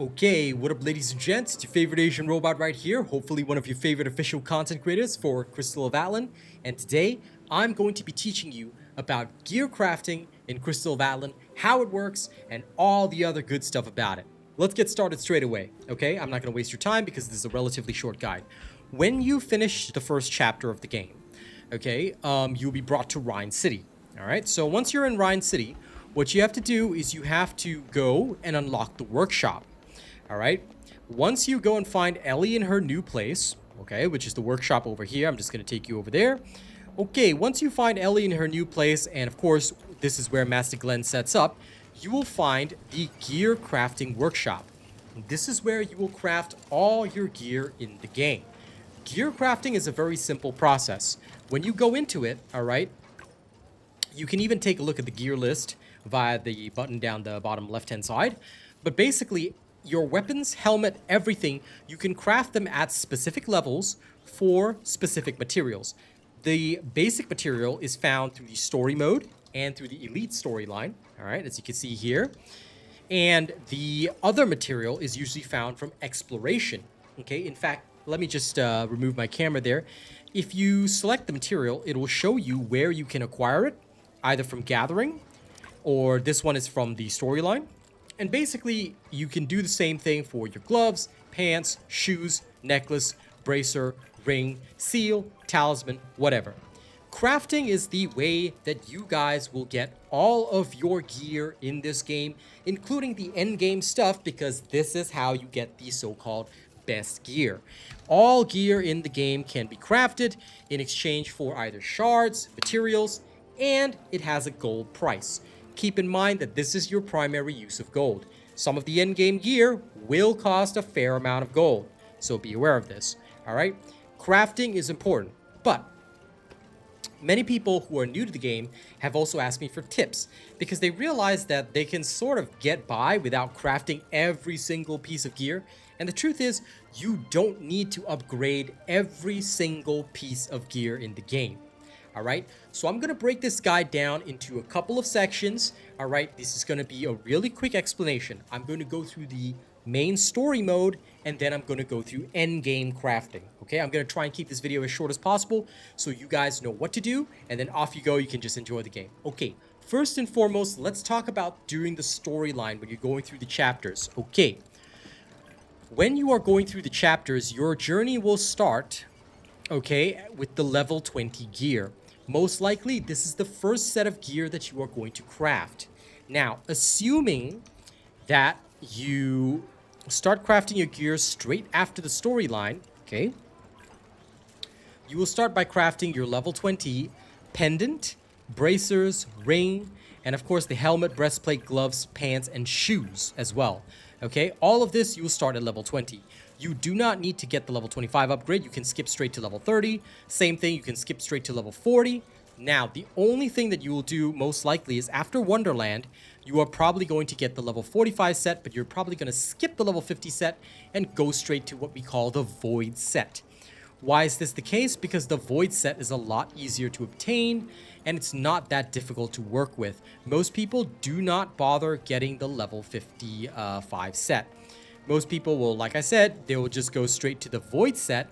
Okay, what up ladies and gents, it's your favorite Asian robot right here, hopefully one of your favorite official content creators for Crystal of Atlan, and today I'm going to be teaching you about gear crafting in Crystal of Atlan, how it works, and all the other good stuff about it. Let's get started straight away, okay? I'm not going to waste your time because this is a relatively short guide. When you finish the first chapter of the game, okay, you'll be brought to Rhine City, alright? So once you're in Rhine City, what you have to do is you have to go and unlock the workshop. All right. Once you go and find Ellie in her new place, okay, which is the workshop over here. I'm just going to take you over there. Okay, once you find Ellie in her new place, and of course, this is where Master Glenn sets up, you will find the gear crafting workshop. This is where you will craft all your gear in the game. Gear crafting is a very simple process. When you go into it, all right, you can even take a look at the gear list via the button down the bottom left-hand side. But basically, your weapons, helmet, everything, you can craft them at specific levels for specific materials. The basic material is found through the story mode and through the elite storyline, all right, as you can see here. And the other material is usually found from exploration, okay? In fact, let me just remove my camera there. If you select the material, it will show you where you can acquire it, either from gathering, or this one is from the storyline. And basically, you can do the same thing for your gloves, pants, shoes, necklace, bracer, ring, seal, talisman, whatever. Crafting is the way that you guys will get all of your gear in this game, including the endgame stuff, because this is how you get the so-called best gear. All gear in the game can be crafted in exchange for either shards, materials, and it has a gold price. Keep in mind that this is your primary use of gold. Some of the endgame gear will cost a fair amount of gold, so be aware of this, alright? Crafting is important, but many people who are new to the game have also asked me for tips because they realize that they can sort of get by without crafting every single piece of gear. And the truth is, you don't need to upgrade every single piece of gear in the game. All right, so I'm going to break this guide down into a couple of sections. All right, this is going to be a really quick explanation. I'm going to go through the main story mode, and then I'm going to go through endgame crafting. Okay, I'm going to try and keep this video as short as possible so you guys know what to do, and then off you go. You can just enjoy the game. Okay, first and foremost, let's talk about during the storyline when you're going through the chapters. Okay, when you are going through the chapters, your journey will start, okay, with the level 20 gear. Most likely, this is the first set of gear that you are going to craft. Now, assuming that you start crafting your gear straight after the storyline, okay, you will start by crafting your level 20 pendant, bracers, ring, and of course the helmet, breastplate, gloves, pants, and shoes as well. Okay, all of this you will start at level 20. You do not need to get the level 25 upgrade. You can skip straight to level 30. Same thing, you can skip straight to level 40. Now, the only thing that you will do most likely is after Wonderland, you are probably going to get the level 45 set, but you're probably going to skip the level 50 set and go straight to what we call the Void set. Why is this the case? Because the Void set is a lot easier to obtain, and it's not that difficult to work with. Most people do not bother getting the level 55 set. Most people will, like I said, they will just go straight to the Void set,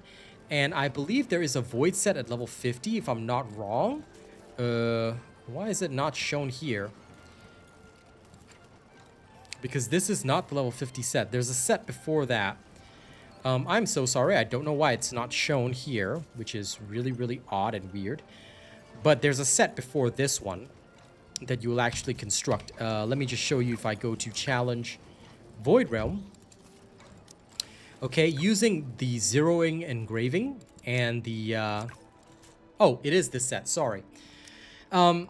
and I believe there is a Void set at level 50, if I'm not wrong. Why is it not shown here? Because this is not the level 50 set. There's a set before that. I'm so sorry. I don't know why it's not shown here, which is really, really odd and weird. But there's a set before this one that you will actually construct. Let me just show you if I go to Challenge Void Realm. Okay, using the zeroing engraving and the... oh, it is this set. Sorry. The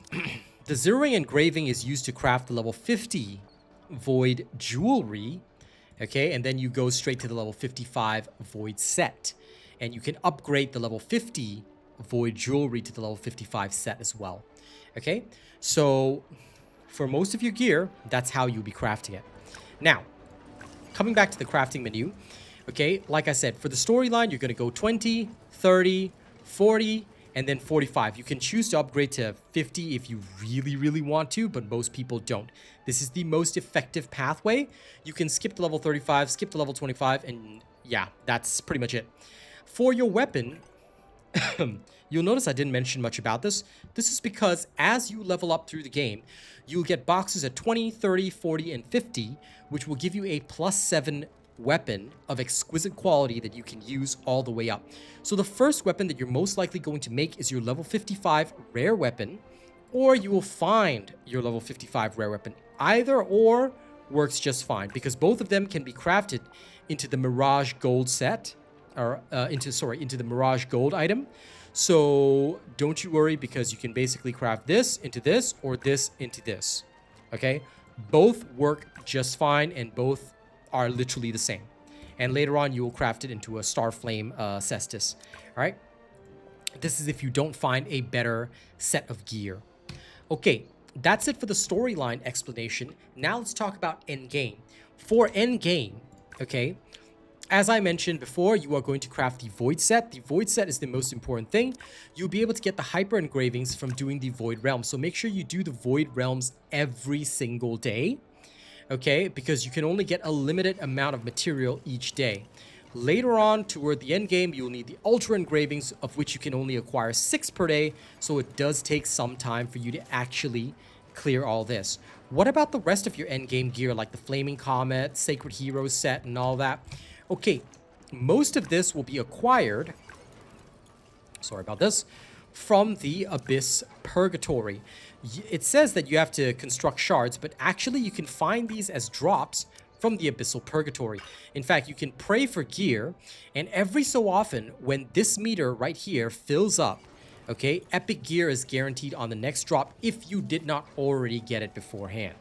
zeroing engraving is used to craft the level 50 Void Jewelry. Okay, and then you go straight to the level 55 Void set. And you can upgrade the level 50 Void Jewelry to the level 55 set as well. Okay, so for most of your gear, that's how you'll be crafting it. Now, coming back to the crafting menu, okay, like I said, for the storyline, you're going to go 20, 30, 40, and then 45. You can choose to upgrade to 50 if you really want to, but most people don't. This is the most effective pathway. You can skip to level 35, skip to level 25, and yeah, that's pretty much it. For your weapon, you'll notice I didn't mention much about this. This is because as you level up through the game, you'll get boxes at 20, 30, 40, and 50, which will give you a +7 weapon of exquisite quality that you can use all the way up. So the first weapon that you're most likely going to make is your level 55 rare weapon, or you will find your level 55 rare weapon. Either or works just fine, because both of them can be crafted into the Mirage Gold set, or into the Mirage Gold item. So don't you worry, because you can basically craft this into this or this into this. Okay? Both work just fine, and both are literally the same. And later on, you will craft it into a Starflame Cestus. All right? This is if you don't find a better set of gear. Okay, that's it for the storyline explanation. Now let's talk about Endgame. For Endgame, okay, as I mentioned before, you are going to craft the Void set. The Void set is the most important thing. You'll be able to get the hyper engravings from doing the Void Realms. So make sure you do the Void Realms every single day. Okay, because you can only get a limited amount of material each day. Later on, toward the end game, you'll need the Ultra Engravings, of which you can only acquire 6 per day, so it does take some time for you to actually clear all this. What about the rest of your end game gear, like the Flaming Comet, Sacred Heroes set, and all that? Okay, most of this will be acquired, sorry about this, from the Abyss Purgatory. It says that you have to construct shards, but actually you can find these as drops from the Abyssal Purgatory. In fact, you can pray for gear, and every so often, when this meter right here fills up, okay, epic gear is guaranteed on the next drop if you did not already get it beforehand.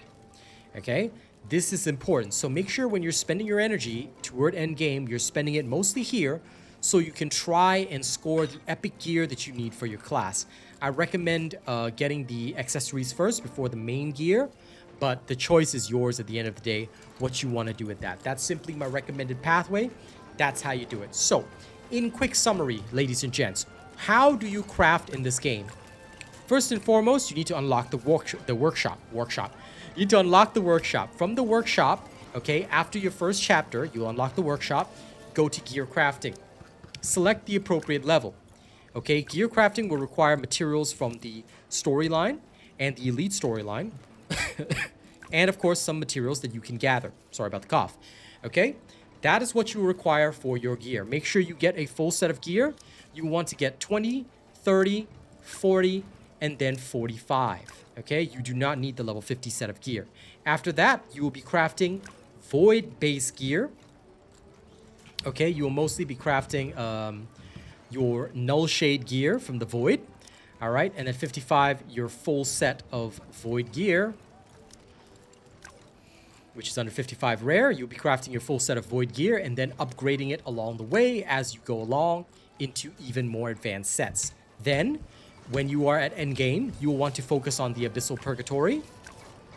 Okay, this is important. So make sure when you're spending your energy toward endgame, you're spending it mostly here, so you can try and score the epic gear that you need for your class. I recommend getting the accessories first before the main gear, but the choice is yours at the end of the day, what you want to do with that. That's simply my recommended pathway. That's how you do it. So, in quick summary, ladies and gents, how do you craft in this game? First and foremost, you need to unlock the workshop. You need to unlock the workshop. From the workshop, okay, after your first chapter, you unlock the workshop, go to gear crafting. Select the appropriate level. Okay, gear crafting will require materials from the storyline and the elite storyline. And of course, some materials that you can gather. Sorry about the cough. Okay, that is what you require for your gear. Make sure you get a full set of gear. You want to get 20, 30, 40, and then 45. Okay, you do not need the level 50 set of gear. After that, you will be crafting Void base gear. Okay, you will mostly be crafting your Null Shade gear from the Void. All right, and at 55, your full set of Void gear, which is under 55 rare. You'll be crafting your full set of Void gear and then upgrading it along the way as you go along into even more advanced sets. Then, when you are at endgame, you will want to focus on the Abyssal Purgatory,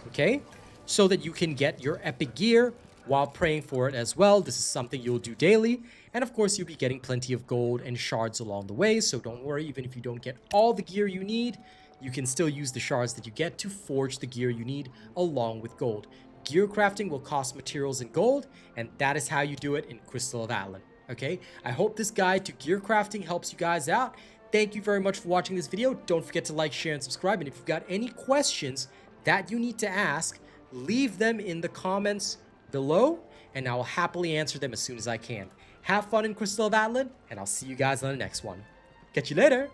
okay, so that you can get your epic gear while praying for it as well. This is something you'll do daily. And of course, you'll be getting plenty of gold and shards along the way. So don't worry, even if you don't get all the gear you need, you can still use the shards that you get to forge the gear you need along with gold. Gear crafting will cost materials and gold, and that is how you do it in Crystal of Atlan. Okay, I hope this guide to gear crafting helps you guys out. Thank you very much for watching this video. Don't forget to like, share, and subscribe. And if you've got any questions that you need to ask, leave them in the comments below, and I will happily answer them as soon as I can. Have fun in Crystal of Atlan, and I'll see you guys on the next one. Catch you later!